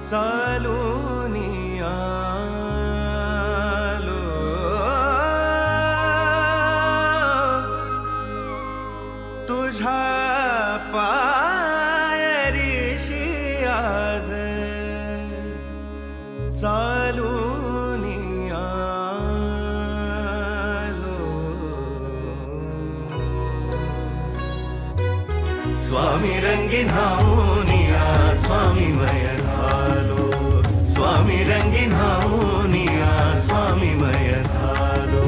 चालूनी आलो तुझ्या पायरीशी आज चालूनी आलो स्वामी रंगीन हाऊनिया स्वामीमय झालो स्वामी रंगीन हाऊनिया स्वामीमय झालो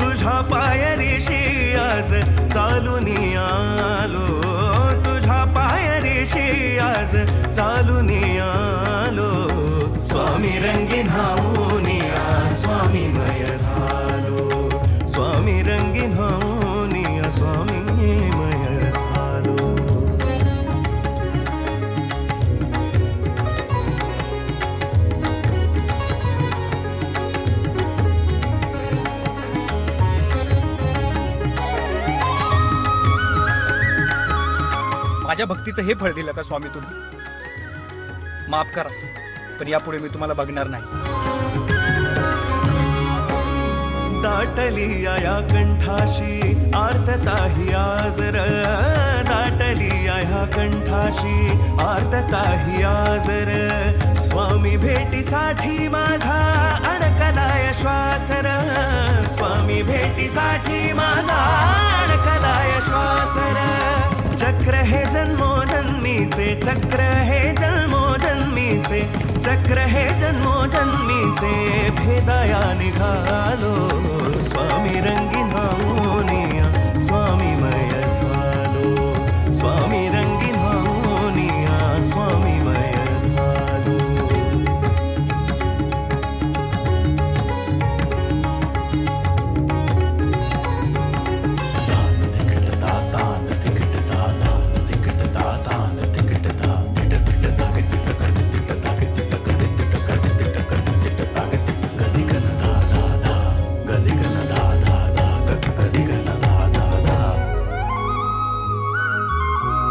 तुझ्या पायरीशी आज चालूनी आलो तुझ्या पायरीशी आज चालूनी आलो स्वामी रंगीन हाऊनिया स्वामीमय झालो स्वामी रंगीन हाऊनिया स्वामीमय झालो माझ्या भक्तीचं हे फळ दिलं का स्वामी तुम्ही? माफ करा, पण यापुढे मी तुम्हाला बघणार नाही. दाटली या कंठाशी आर्तताही आज र दाटली या कंठाशी आर्तताही आज र स्वामी भेटीसाठी माझा अडकलाय श्वास र स्वामी भेटीसाठी माझा अडकलाय श्वास र चक्र हे जन्मोजन्मीचे चक्र हे जन्मोजन्मीचे चक्र हे जन्मोजन्मीचे भेदाया निघालो स्वामी रंगीन हाऊनिया स्वामीमय झालो स्वामी रंगीन हाऊनिया स्वामीमय झालो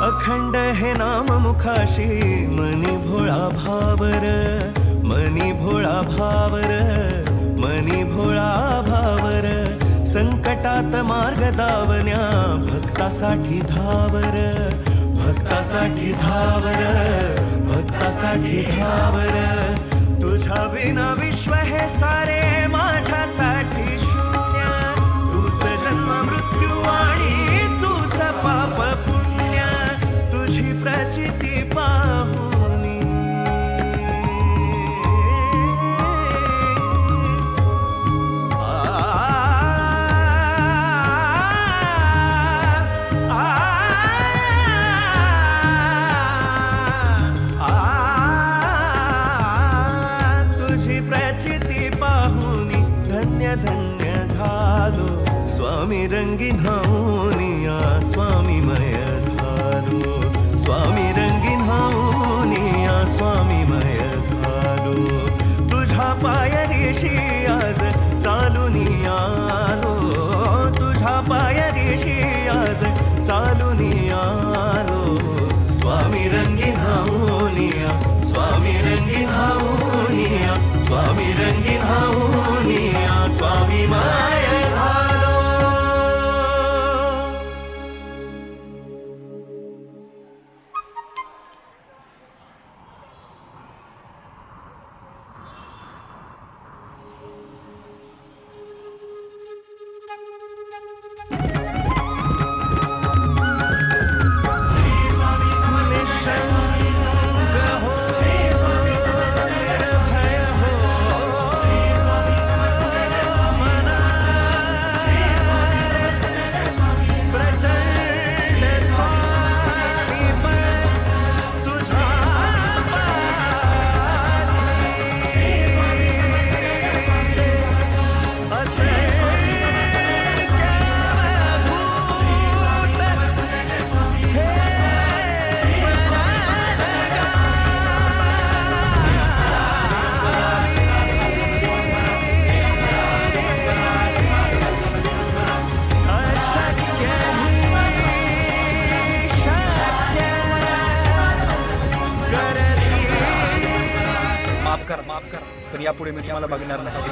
अखंड हे नाम मुखाशी मनी भोळा भावर मनी भोळा भावर मनी भोळा भावर संकटात मार्ग दावण्या भक्तासाठी धावर भक्तासाठी धावर भक्तासाठी धावर तुझ्या विना विश्व हे सारे माझ्यासाठी शून्य तुझ जन्म मृत्यू आणि तुझ पाप तुझी प्रचिती पाहुनी तुझी प्रचिती पाहुनी धन्य धन्य झालो स्वामी रंगीन हाऊनिया स्वामीमय झालो स्वामी रंगीन हाऊनिया स्वामीमय झालो तुझ्या पायरीशी आज चालूनी आलो तुझ्या पायरीशी आज चालूनी आलो स्वामी रंगीन हाऊनिया स्वामी रंगीन हाऊनिया स्वामी रंगीन हाऊनिया स्वामीमय झालो पण यापुढे मी तुम्हाला बघणार नाही.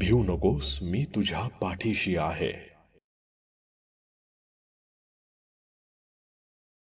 भिऊ नकोस, मी तुझ्या पाठीशी आहे.